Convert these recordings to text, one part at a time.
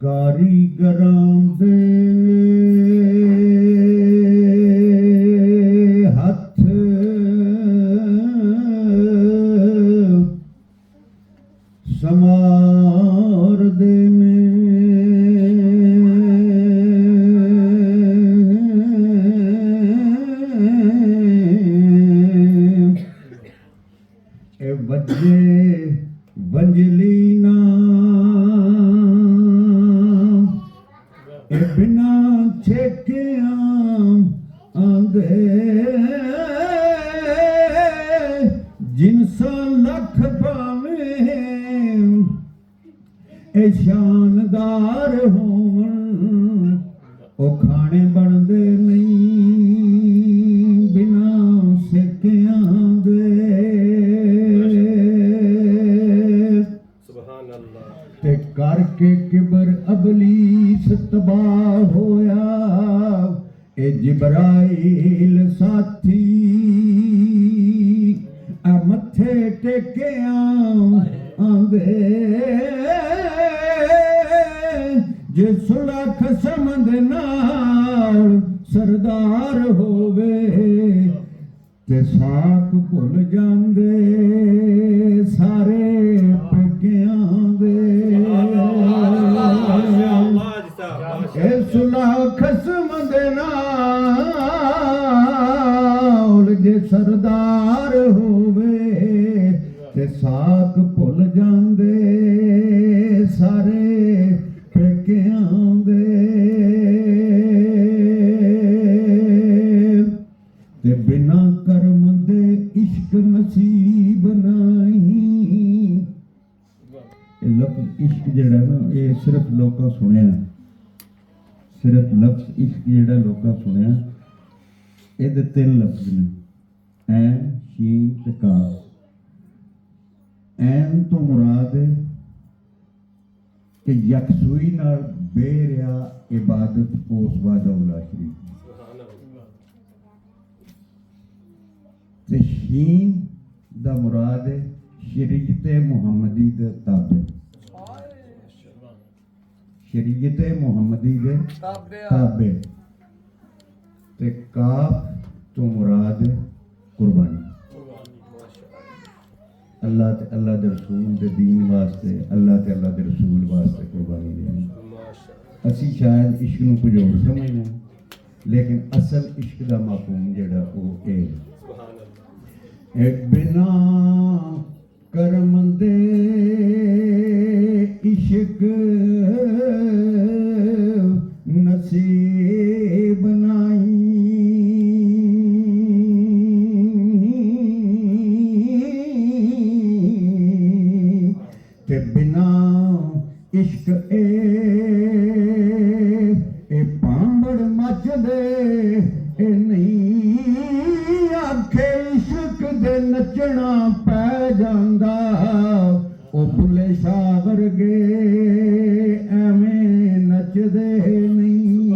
ਕਾਰੀਗਰਾਂ ਦੇ ਹੱਥ ਸਮਾਰਦੇ ਨੇ, ਇਹ ਵੱਜੇ ਵੰਜਲੀ ਨਾ ਬਿਨਾ ਛੇਕਿਆਂ ਆਂਦੇ, ਜਿਨਸਾਂ ਲੱਖ ਪਾਵੇਂ ਇਹ ਸ਼ਾਨਦਾਰ ਹੋਣ, ਉਹ ਖਾਣੇ ਬਣਦੇ ਨਹੀਂ ਬਿਨਾ ਸੇਕਿਆਂ ਦੇ। ਸੁਭਾਨ ਅੱਲਾਹ। ਤੇ ਕਰਕੇ ਕਿਬਰ ਅਬਲੀਸ ਤਬਾਹ ਹੋਇਆ, ਇਹ ਜਿਬਰਾਈਲ ਸਾਥੀ ਆ ਮੱਥੇ ਟੇਕਿਆਂ ਆਂਦੇ, ਜੇ ਸੁਲਖ ਸਮਝ ਨਾਲ ਸਰਦਾਰ ਹੋਵੇ ਤੇ ਸਾਕ ਭੁੱਲ ਜਾਂਦੇ ਸਾਰੇ ਪੇਕਿਆਂ ਦੇ। ਇਹ ਸੁਲਖ ਸਮਝ ਨਾਲ ਜੇ ਸਰਦਾਰ ਹੋਵੇ ਤੇ ਸਾਕ ਭੁੱਲ ਜਾਂਦੇ ਸਾਰੇ ਪੇਕਿਆਂ ਦੇ। ਤੇ ਬਿਨਾਂ ਕਰਮ ਦੇ ਇਸ਼ਕ ਨਸੀਬ ਨਹੀਂ। ਇਹ ਲਫ਼ਜ਼ ਇਸ਼ਕ ਜਿਹੜਾ ਨਾ, ਇਹ ਸਿਰਫ ਲੋਕਾਂ ਸੁਣਿਆ, ਸਿਰਫ ਲਫ਼ਜ਼ ਇਸ਼ਕ ਜਿਹੜਾ ਲੋਕਾਂ ਸੁਣਿਆ। ਇਹਦੇ ਤਿੰਨ ਲਫ਼ਜ਼ ਨੇ, ਐਨ, ਸ਼ੀਨ ਤੇ ਕਾਫ। ਐਨ ਤੋਂ ਮੁਰਾਦ ਹੈ ਕਿ ਯਕਸੂਈ ਨਾਲ ਬੇਰਿਆ ਇਬਾਦਤ ਉਸ ਵਾਹਿਦਹੁ ਸ਼ਰੀਕ। ਤੇ ਸ਼ੀਨ ਦਾ ਮੁਰਾਦ ਹੈ ਸ਼ਰੀਅਤ ਮੁਹੰਮਦੀ ਦੇ ਤਾਬੇ, ਸ਼ਰੀਅਤ ਮੁਹੰਮਦੀ ਦੇ ਤਾਬੇ। ਤੇ ਕਾਫ ਤੋਂ ਮੁਰਾਦ ਹੈ ਕੁਰਬਾਨੀ, ਅੱਲਾਹ ਤੇ ਅੱਲਾਹ ਦੇ ਰਸੂਲ ਦੇ ਦੀਨ ਵਾਸਤੇ, ਅੱਲਾਹ ਤੇ ਅੱਲਾਹ ਦੇ ਰਸੂਲ ਵਾਸਤੇ ਕੁਰਬਾਨੀ ਦੇਣੀ। ਅਸੀਂ ਸ਼ਾਇਦ ਇਸ਼ਕ ਨੂੰ ਕੁਝ ਹੋਰ ਸਮਝਦੇ ਹਾਂ, ਲੇਕਿਨ ਅਸਲ ਇਸ਼ਕ ਦਾ ਮਫ਼ਹੂਮ ਜਿਹੜਾ ਉਹ ਇਹ ਬਿਨਾ ਕਰਮ ਦੇ ਇਸ਼ਕ ਨਸੀਬ ਨਹੀਂ। ਤੇ ਬਿਨਾ ਇਸ਼ਕ ਇਹ ਪਾਂਬੜ ਮੱਚਦੇ ਇਹ ਨਹੀਂ। ਆਖੇ ਇਸ਼ਕ ਦੇ ਨੱਚਣਾ ਪੈ ਜਾਂਦਾ, ਉਹ ਭੁੱਲੇ ਸ਼ਾਹ ਵਰਗੇ ਐਵੇਂ ਨੱਚਦੇ ਨਹੀਂ।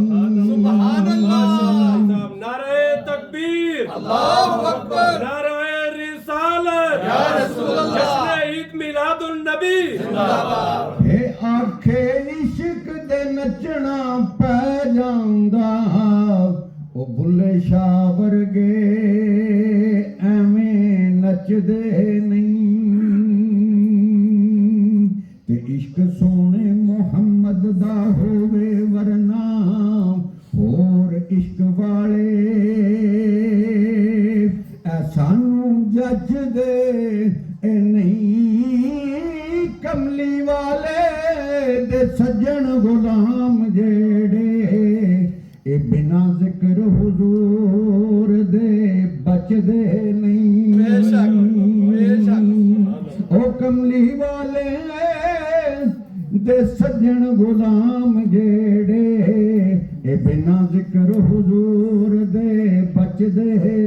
ਸੁਭਾਨ ਅੱਲਾਹ। ਨਾਰੇ ਤਕਬੀਰ, ਅੱਲਾਹੁ ਅਕਬਰ, ਨਾਰੇ ਰਿਸਾਲਤ, ਯਾ ਰਸੂਲ ਅੱਲਾਹ, ਜश्न ईद मिलादुन नबी जिंदाबाद। हे आखे इश्क दे नचना पै जांदा, ओ भुल्ले शाह वर्गे एवें नचदे नहीं। ते इश्क सोने मुहम्मद दा होवे वरना होर इश्क वाले सानू जचदे नहीं। कमली वाले दे सज्जन गुलाम जेड़े ए बिना जिक्र हुजूर ਉਹ ਕਮਲੀ ਵਾਲੇ ਦੇ ਸੱਜਣ ਗੁਲਾਮ ਜਿਹੜੇ ਇਹ ਬਿਨਾਂ ਜ਼ਿਕਰ ਹੁਜ਼ੂਰ ਦੇ ਬਚਦੇ